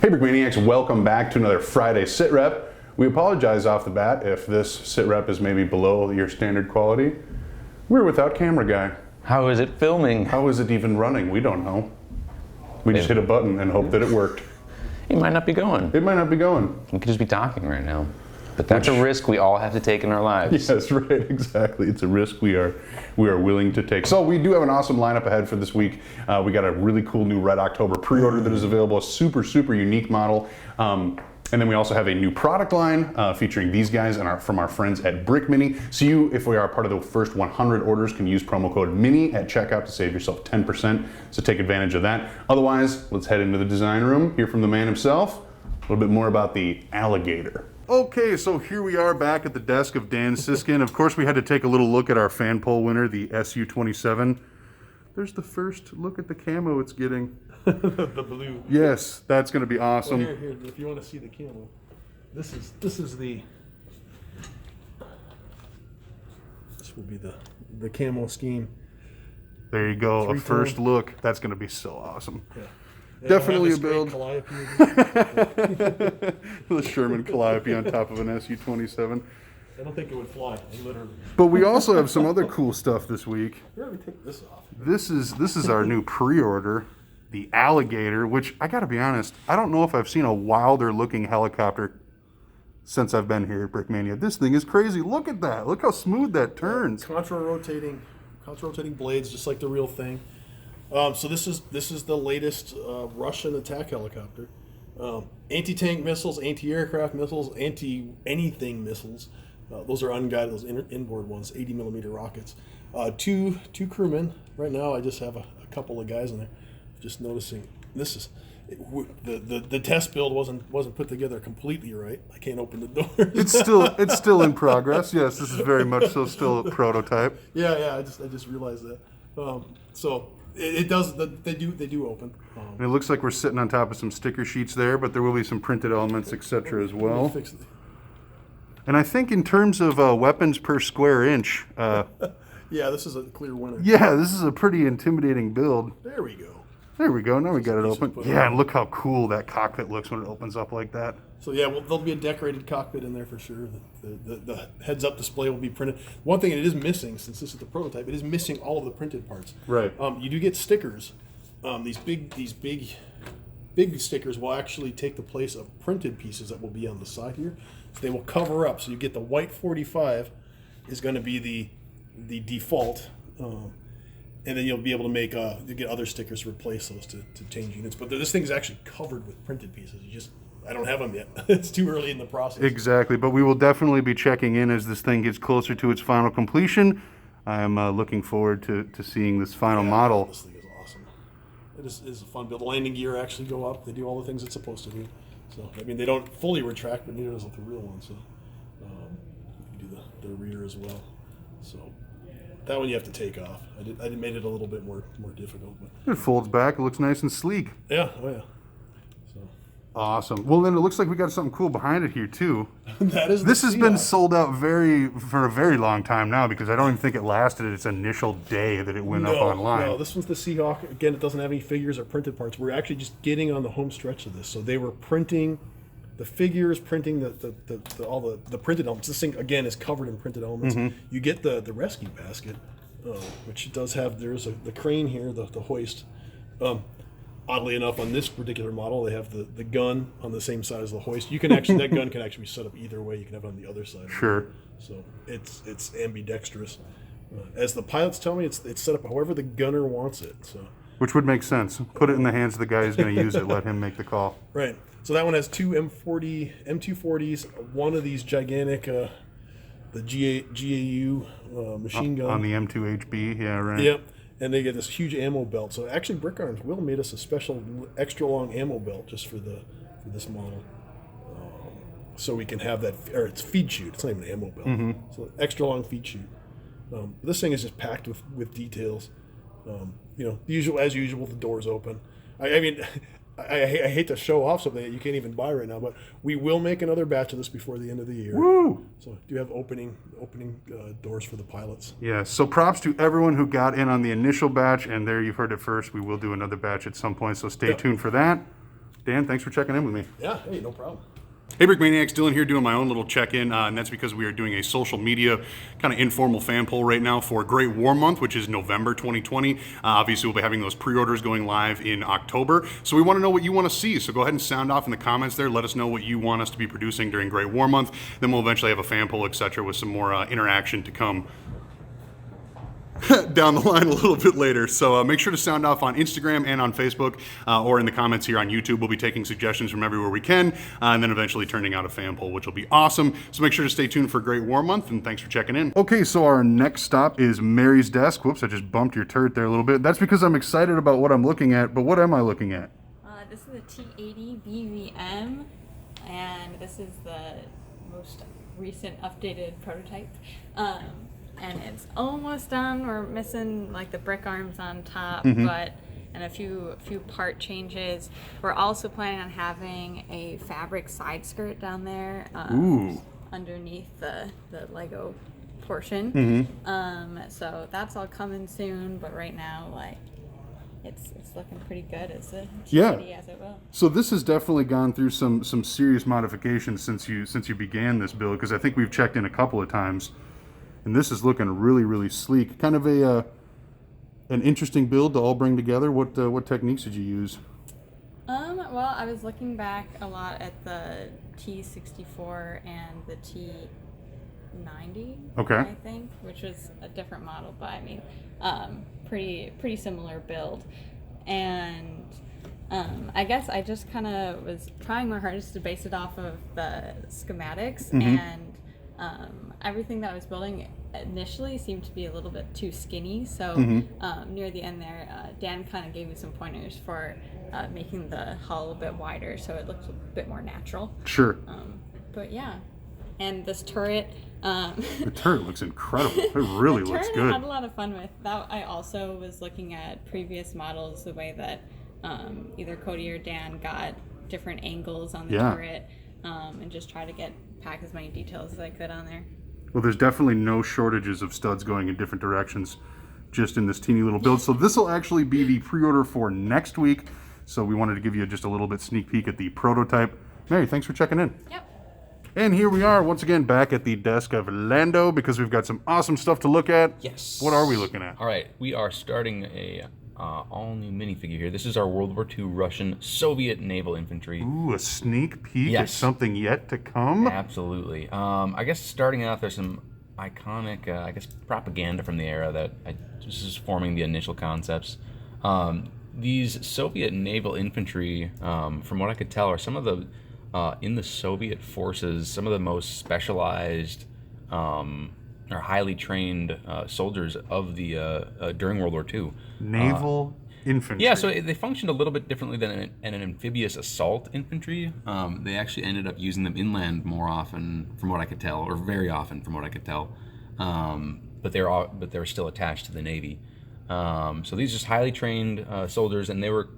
Hey Brickmaniacs, welcome back to another Friday SitRep. We apologize off the bat if this SitRep is maybe below your standard quality. We're without camera guy. How is it filming? How is it even running? We don't know. We just hit a button and hope that it worked. It might not be going. It might not be going. We could just be talking right now. But that's a risk we all have to take in our lives. Yes, right, exactly. It's a risk we are willing to take. So we do have an awesome lineup ahead for this week. We got a really cool new Red October pre-order that is available, a super unique model. And then we also have a new product line featuring these guys and from our friends at Brickmania. So you, if we are part of the first 100 orders, can use promo code MINI at checkout to save yourself 10%. So take advantage of that. Otherwise, let's head into the design room, hear from the man himself, a little bit more about the alligator. Okay, so here we are back at the desk of Dan Siskin. Of course, we had to take a little look at our fan poll winner, the SU-27. There's the first look at the camo it's getting. The blue. Yes, that's going to be awesome. Well, here, if you want to see the camo, this will be the camo scheme. There you go, a first look. That's going to be so awesome. Yeah. Definitely a build. The Sherman Calliope on top of an SU-27. I don't think it would fly, literally. But we also have some other cool stuff this week. Here, let me take this off. This is our new pre-order, the alligator, which I got to be honest, I don't know if I've seen a wilder looking helicopter since I've been here at Brickmania. This thing is crazy. Look at that. Look how smooth that turns. Contra rotating blades, just like the real thing. So this is the latest Russian attack helicopter. Anti-tank missiles, anti-aircraft missiles, anti-anything missiles. Those are unguided, those inboard ones, 80 millimeter rockets. Two crewmen. Right now I just have a couple of guys in there. Just noticing this is the test build wasn't put together completely right. I can't open the door. It's still in progress. Yes, this is very much so still a prototype. Yeah. I just realized that. So it does. They do open. And it looks like we're sitting on top of some sticker sheets there, but there will be some printed elements, etc. as well. And I think in terms of weapons per square inch, yeah, this is a clear winner. Yeah, this is a pretty intimidating build. There we go. There we go. Now we got it open. Yeah, and look how cool that cockpit looks when it opens up like that. So yeah, well, there'll be a decorated cockpit in there for sure. The heads-up display will be printed. One thing it is missing, since this is the prototype, it is missing all of the printed parts. Right. You do get stickers. These big stickers will actually take the place of printed pieces that will be on the side here. So they will cover up. So you get the white 45 is going to be the default. And then you'll be able to make you get other stickers to replace those to change units. But this thing is actually covered with printed pieces. I don't have them yet. It's too early in the process. Exactly, but we will definitely be checking in as this thing gets closer to its final completion. I am looking forward to seeing this final model. This thing is awesome. It is a fun build. The landing gear actually go up. They do all the things it's supposed to do. So I mean, they don't fully retract, but neither does the real one. So you can do the rear as well. So. That one you have to take off. I made it a little bit more difficult. But. It folds back. It looks nice and sleek. Yeah, oh yeah. So. Awesome. Well, then it looks like we got something cool behind it here too. This has been sold out for a very long time now because I don't even think it lasted its initial day that it went up online. No, this one's the Seahawk. Again, it doesn't have any figures or printed parts. We're actually just getting on the home stretch of this. So they were printing the figures, printing all the printed elements. This thing again is covered in printed elements. Mm-hmm. You get the rescue basket, which does have the crane here, the hoist. Oddly enough, on this particular model, they have the gun on the same side as the hoist. You can actually that gun can actually be set up either way. You can have it on the other side. Sure. So it's ambidextrous. As the pilots tell me, it's set up however the gunner wants it. So. Which would make sense. Put it in the hands of the guy who's going to use it. Let him make the call. Right. So that one has two M240s, one of these gigantic, the GAU machine gun. On the M2HB, yeah, right. Yep. And they get this huge ammo belt. So actually, Brick Arms Will made us a special extra long ammo belt just for this model. So we can have that, or it's feed chute. It's not even an ammo belt. Mm-hmm. So extra long feed chute. This thing is just packed with details. As usual, the doors open. I mean, I hate to show off something that you can't even buy right now, but we will make another batch of this before the end of the year. Woo! So do you have opening doors for the pilots? Yeah, so props to everyone who got in on the initial batch, and there you've heard it first. We will do another batch at some point, so stay tuned for that. Dan, thanks for checking in with me. Yeah, hey, no problem. Hey, Brickmaniacs, Dylan here doing my own little check-in, and that's because we are doing a social media kind of informal fan poll right now for Great War Month, which is November 2020. Obviously, we'll be having those pre-orders going live in October, so we want to know what you want to see. So go ahead and sound off in the comments there. Let us know what you want us to be producing during Great War Month. Then we'll eventually have a fan poll, etc., with some more interaction to come down the line a little bit later. So make sure to sound off on Instagram and on Facebook or in the comments here on YouTube. We'll be taking suggestions from everywhere we can and then eventually turning out a fan poll, which will be awesome. So make sure to stay tuned for Great War Month, and thanks for checking in. Okay, so our next stop is Mary's Desk. Whoops, I just bumped your turret there a little bit. That's because I'm excited about what I'm looking at, but what am I looking at? This is a T80 BVM, and this is the most recent updated prototype. And it's almost done. We're missing like the brick arms on top, and a few part changes. We're also planning on having a fabric side skirt down there underneath the Lego portion. So that's all coming soon, but right now, like, it's looking pretty good as a T80 as it will. So this has definitely gone through some serious modifications since you began this build, because I think we've checked in a couple of times. And this is looking really, really sleek. Kind of an interesting build to all bring together. What techniques did you use? Well, I was looking back a lot at the T64 and the T90. Okay. I think, which was a different model, but I mean, pretty similar build. And I guess I just kind of was trying my hardest to base it off of the schematics and. Everything that I was building initially seemed to be a little bit too skinny, so near the end there, Dan kind of gave me some pointers for making the hull a bit wider so it looked a bit more natural. Sure. But yeah, and this turret... the turret looks incredible. It really looks good. I had a lot of fun with. That I also was looking at previous models, the way that either Cody or Dan got different angles on the turret, and just try to pack as many details as I could on there. Well, there's definitely no shortages of studs going in different directions just in this teeny little build. So this will actually be the pre-order for next week. So we wanted to give you just a little bit sneak peek at the prototype. Mary, thanks for checking in. Yep. And here we are once again back at the desk of Lando, because we've got some awesome stuff to look at. Yes. What are we looking at? All right, we are starting a all-new minifigure here. This is our World War II Russian Soviet naval infantry. Ooh, a sneak peek at something yet to come? Absolutely. I guess starting out, there's some iconic, propaganda from the era that this is forming the initial concepts. These Soviet naval infantry, from what I could tell, are some of the, in the Soviet forces, some of the most specialized or highly trained soldiers of the during World War II. Naval infantry. Yeah, so they functioned a little bit differently than an amphibious assault infantry. They actually ended up using them inland more often, from what I could tell, or very often, from what I could tell. But they're still attached to the Navy. So these are just highly trained soldiers, and they're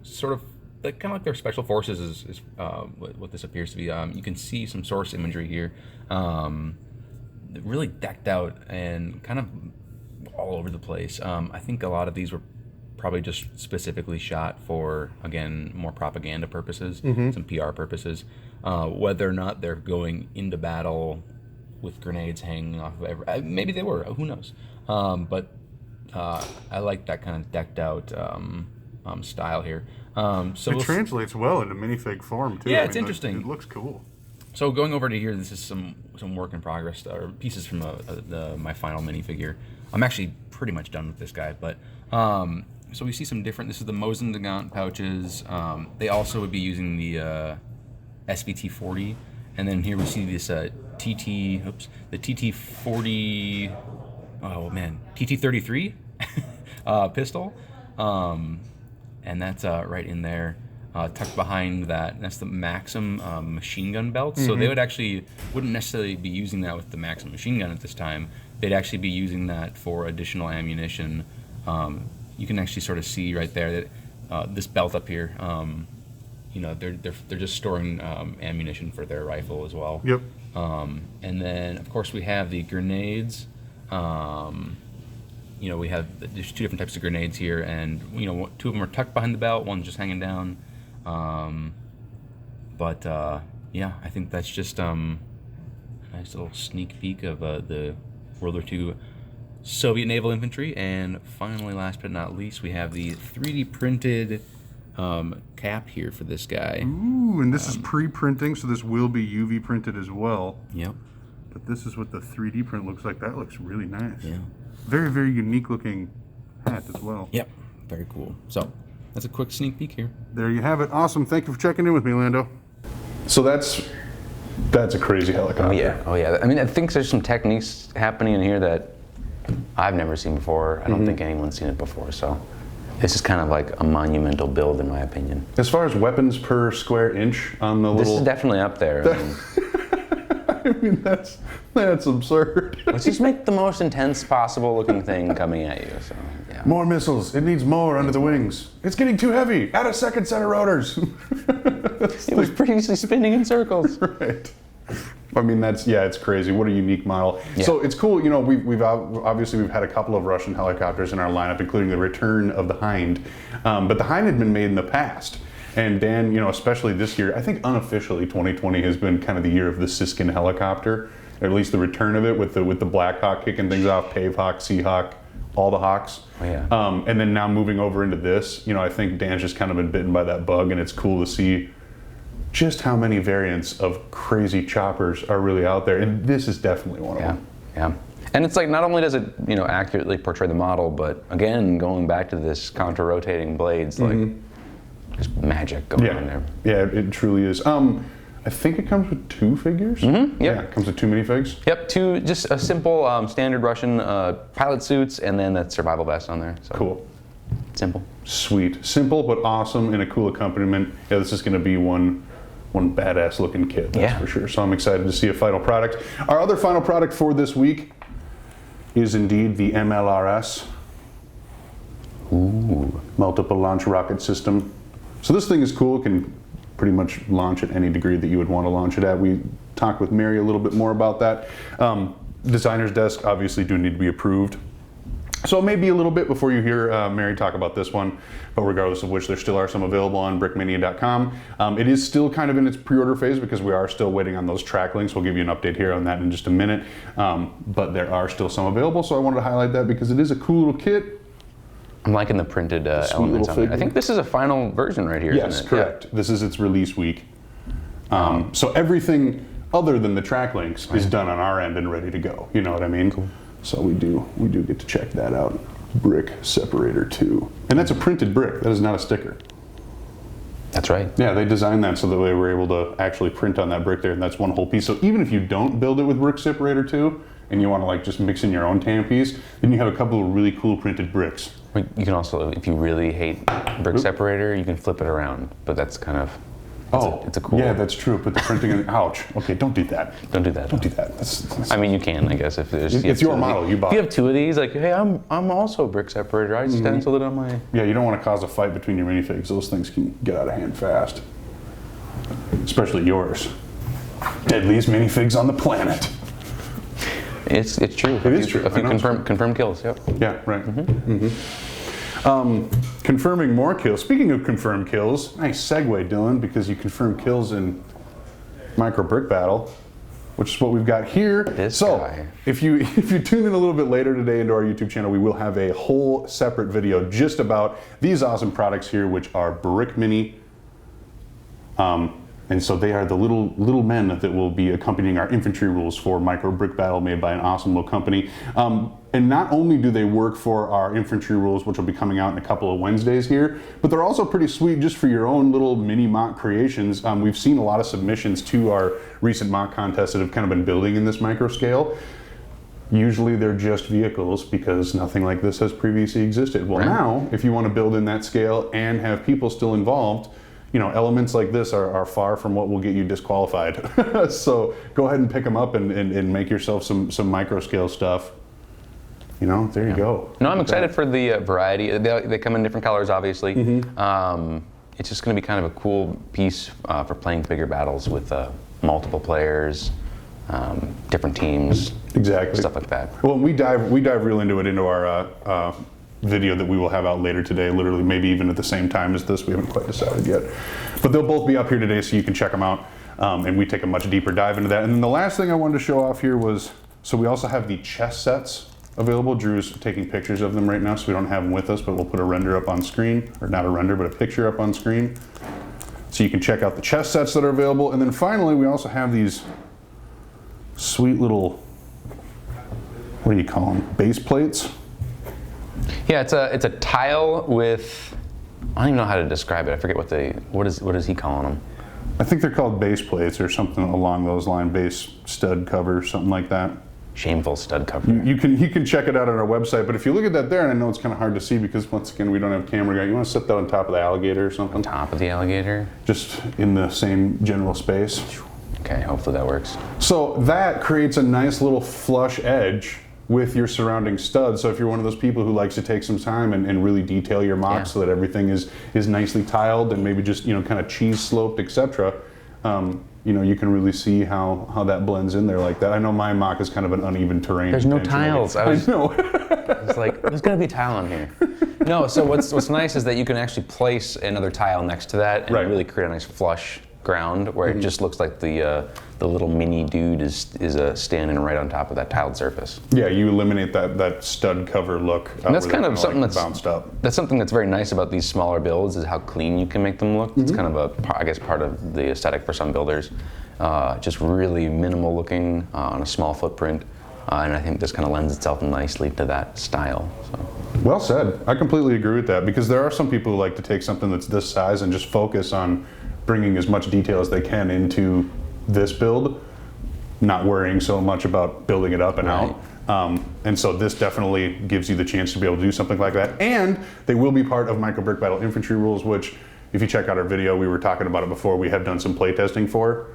sort of kind of like their special forces is what this appears to be. You can see some source imagery here. Really decked out and kind of all over the place. I think a lot of these were probably just specifically shot for, again, more propaganda purposes, some PR purposes. Whether or not they're going into battle with grenades hanging off of maybe they were, who knows. But I like that kind of decked out style here. So it translates well into minifig form too. Yeah, it's interesting. It looks cool. So going over to here, this is some work in progress, or pieces from my final minifigure. I'm actually pretty much done with this guy, but so we see some different. This is the Mosin-Nagant pouches. They also would be using the SVT-40, and then here we see this the TT-40. Oh man, TT-33 pistol, and that's right in there. Tucked behind that, that's the Maxim machine gun belt. So they wouldn't necessarily be using that with the Maxim machine gun at this time. They'd actually be using that for additional ammunition. You can actually sort of see right there that this belt up here, they're just storing ammunition for their rifle as well. Yep. And then of course we have the grenades. There's two different types of grenades here, and two of them are tucked behind the belt, one's just hanging down. Yeah, I think that's just a nice little sneak peek of the World War II Soviet naval infantry. And finally, last but not least, we have the 3D printed cap here for this guy. Ooh, and this is pre-printing, so this will be UV printed as well. Yep. But this is what the 3D print looks like. That looks really nice. Yeah. Very, very unique looking hat as well. Yep. Very cool. So that's a quick sneak peek here. There you have it. Awesome. Thank you for checking in with me, Lando. So that's a crazy helicopter. Oh yeah. I mean, I think there's some techniques happening in here that I've never seen before. I don't think anyone's seen it before. So this is kind of like a monumental build, in my opinion. As far as weapons per square inch on the little... This is definitely up there. I mean, that's absurd. Let's just make the most intense possible looking thing coming at you. So, yeah. More missiles. It needs more under the wings. It's getting too heavy. Add a second set of rotors. It was previously spinning in circles. Right. I mean, it's crazy. What a unique model. Yeah. So it's cool. You know, we've obviously had a couple of Russian helicopters in our lineup, including the return of the Hind. But the Hind had been made in the past. And Dan, you know, especially this year, I think unofficially 2020 has been kind of the year of the Siskin helicopter, or at least the return of it with the Black Hawk kicking things off, Pave Hawk, Seahawk, all the Hawks. Oh, yeah. And then now moving over into this, you know, I think Dan's just kind of been bitten by that bug, and it's cool to see just how many variants of crazy choppers are really out there, and this is definitely one of them. Yeah. And it's like, not only does it, you know, accurately portray the model, but again, going back to this counter-rotating blades, like, just magic going on there. Yeah, it truly is. I think it comes with 2 figures. Yep. Yeah, it comes with 2 minifigs. Yep, 2, just a simple standard Russian pilot suits, and then that survival vest on there. So Cool. simple. Sweet. Simple but awesome, and a cool accompaniment. Yeah, this is going to be one badass looking kit, that's for sure. So I'm excited to see a final product. Our other final product for this week is indeed the MLRS. Ooh. Multiple Launch Rocket System. So this thing is cool. It can pretty much launch at any degree that you would want to launch it at. We talked with Mary a little bit more about that. Designer's Desk obviously do need to be approved. So it may be a little bit before you hear Mary talk about this one, but regardless of which, there still are some available on brickmania.com. It is still kind of in its pre-order phase because we are still waiting on those track links. We'll give you an update here on that in just a minute. But there are still some available, so I wanted to highlight that because it is a cool little kit. I'm liking the printed elements on it. I think this is a final version right here, Yes, isn't it? correct. Yeah. This is its release week. So everything other than the track links is done on our end and ready to go. You know what I mean? Cool. So we do get to check that out. Brick Separator 2. And that's a printed brick. That is not a sticker. That's right. Yeah, they designed that so that way we're able to actually print on that brick there, and that's one whole piece. So even if you don't build it with Brick Separator 2 and you want to like just mix in your own tan piece, then you have a couple of really cool printed bricks. You can also, if you really hate brick separator, you can flip it around. But that's kind of, it's a cool. Yeah, that's true. Put the printing in. Ouch. Okay, don't do that. Don't do that. Don't do that. That's I mean, you can, I guess, if there's. It's your model. You bought. If you have 2 of these, like, hey, I'm also a brick separator. I stenciled it on my. Yeah, you don't want to cause a fight between your minifigs. Those things can get out of hand fast. Especially yours. Deadliest minifigs on the planet. It's true. It is true. A few confirmed kills. Yep. Yeah. Right. Confirming more kills. Speaking of confirmed kills, nice segue, Dylan, because you confirmed kills in Micro Brick Battle, which is what we've got here. This so, guy. if you tune in a little bit later today into our YouTube channel, we will have a whole separate video just about these awesome products here, which are Brickmania. And so they are the little men that will be accompanying our infantry rules for Micro Brick Battle, made by an awesome little company. And not only do they work for our infantry rules, which will be coming out in a couple of Wednesdays here, but they're also pretty sweet just for your own little mini mock creations. We've seen a lot of submissions to our recent mock contests that have kind of been building in this micro scale. Usually they're just vehicles because nothing like this has previously existed. Well, now, if you want to build in that scale and have people still involved, you know, elements like this are far from what will get you disqualified. So go ahead and pick them up and make yourself some micro scale stuff. You know, there you go. No, I'm excited for the variety. They come in different colors, obviously. It's just going to be kind of a cool piece for playing bigger battles with multiple players, different teams. Exactly. Stuff like that. Well, we dive real into it into our video that we will have out later today, literally maybe even at the same time as this. We haven't quite decided yet. But they'll both be up here today so you can check them out. And we take a much deeper dive into that. And then the last thing I wanted to show off here was, so we also have the chest sets available. Drew's taking pictures of them right now, so we don't have them with us, but we'll put a render up on screen, or not a render, but a picture up on screen. So you can check out the chest sets that are available. And then finally, we also have these sweet little, what do you call them, base plates? Yeah, it's a tile with, I don't even know how to describe it. I forget what is he calling them? I think they're called base plates or something along those lines, base stud cover, something like that. Shameful stud cover. You can check it out on our website, but if you look at that there, and I know it's kind of hard to see because once again we don't have camera guy, you want to set that on top of the alligator or something? On top of the alligator? Just in the same general space. Okay, hopefully that works. So that creates a nice little flush edge with your surrounding studs. So if you're one of those people who likes to take some time and really detail your mock so that everything is nicely tiled and maybe just, kind of cheese sloped, etc., you can really see how that blends in there like that. I know my mock is kind of an uneven terrain. There's no tiles. I know. It's like, there's gotta be a tile on here. No, so what's nice is that you can actually place another tile next to that and really create a nice flush ground where it just looks like the little mini dude is standing right on top of that tiled surface. Yeah, you eliminate that stud cover look. And that's kind of something that's bounced up. That's something that's very nice about these smaller builds is how clean you can make them look. It's kind of I guess part of the aesthetic for some builders. Just really minimal looking on a small footprint. And I think this kind of lends itself nicely to that style. So. Well said. I completely agree with that because there are some people who like to take something that's this size and just focus on bringing as much detail as they can into this build, not worrying so much about building it up and out. And so this definitely gives you the chance to be able to do something like that. And they will be part of Micro Brick Battle Infantry rules, which if you check out our video, we were talking about it before, we have done some playtesting for,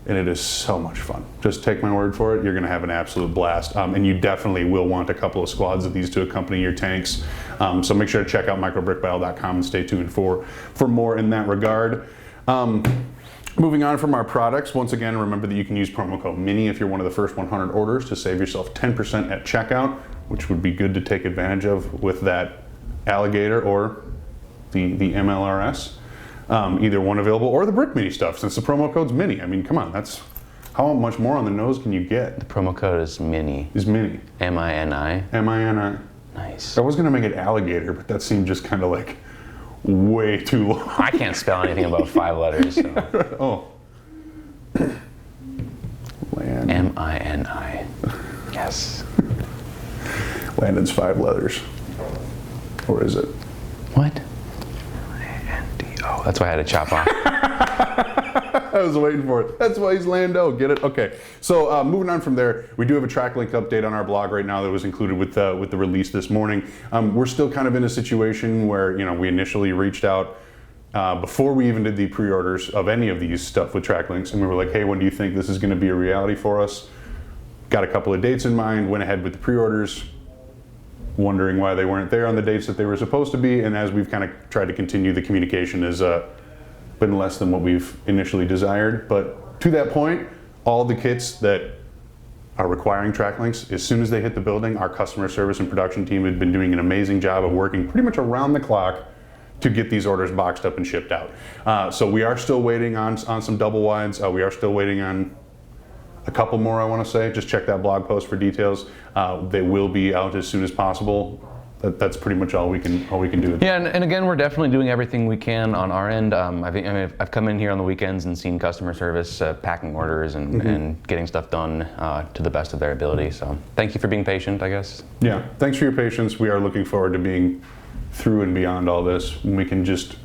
and it is so much fun. Just take my word for it, you're gonna have an absolute blast. And you definitely will want a couple of squads of these to accompany your tanks. So make sure to check out microbrickbattle.com and stay tuned for more in that regard. Moving on from our products, once again, remember that you can use promo code MINI if you're one of the first 100 orders to save yourself 10% at checkout, which would be good to take advantage of with that alligator or the MLRS. Either one available or the Brickmania stuff, since the promo code's MINI. I mean, come on, that's how much more on the nose can you get? The promo code is MINI. Is MINI. M-I-N-I. M-I-N-I. Nice. I was gonna make it alligator, but that seemed just kind of like way too long. I can't spell anything about 5 letters. So. Oh. Land. M-I-N-I. Yes. Landon's 5 letters. Or is it? What? L-A-N-D-O. That's why I had to chop off. I was waiting for it. That's why he's Lando. Get it? Okay. So moving on from there, we do have a track link update on our blog right now that was included with the release this morning. We're still kind of in a situation where we initially reached out before we even did the pre-orders of any of these stuff with track links, and we were like, hey, when do you think this is going to be a reality for us? Got a couple of dates in mind. Went ahead with the pre-orders, wondering why they weren't there on the dates that they were supposed to be. And as we've kind of tried to continue, the communication has been less than what we've initially desired. But to that point, all the kits that are requiring track links, as soon as they hit the building, our customer service and production team had been doing an amazing job of working pretty much around the clock to get these orders boxed up and shipped out. So we are still waiting on some double wides. We are still waiting on a couple more, I want to say. Just check that blog post for details. They will be out as soon as possible. That's pretty much all we can do. Yeah, and again, we're definitely doing everything we can on our end. I've come in here on the weekends and seen customer service packing orders and getting stuff done to the best of their ability. So thank you for being patient, I guess. Yeah, thanks for your patience. We are looking forward to being through and beyond all this. We can just.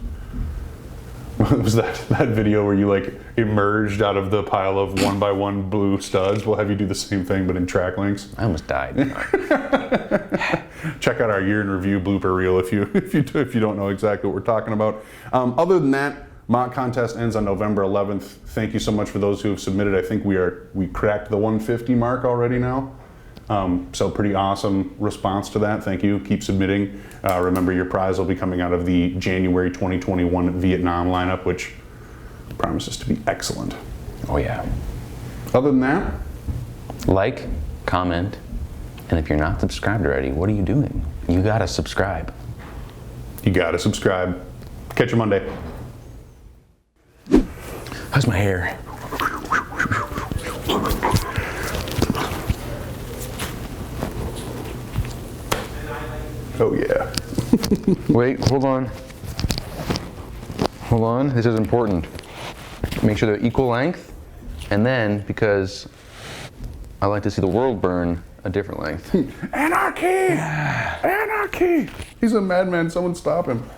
What was that video where you like emerged out of the pile of 1x1 blue studs? We'll have you do the same thing, but in track links. I almost died. Check out our year in review blooper reel if you don't know exactly what we're talking about. Other than that, mock contest ends on November 11th. Thank you so much for those who have submitted. I think we cracked the 150 mark already now. So pretty awesome response to that. Thank you. Keep submitting. Remember, your prize will be coming out of the January 2021 Vietnam lineup, which promises to be excellent. Oh yeah. Other than that, like, comment, and if you're not subscribed already, what are you doing? you gotta subscribe. You gotta subscribe. Catch you Monday. How's my hair? Oh yeah. Wait, hold on. Hold on, this is important. Make sure they're equal length, and then, because I like to see the world burn, a different length. Anarchy! Anarchy! He's a madman, someone stop him.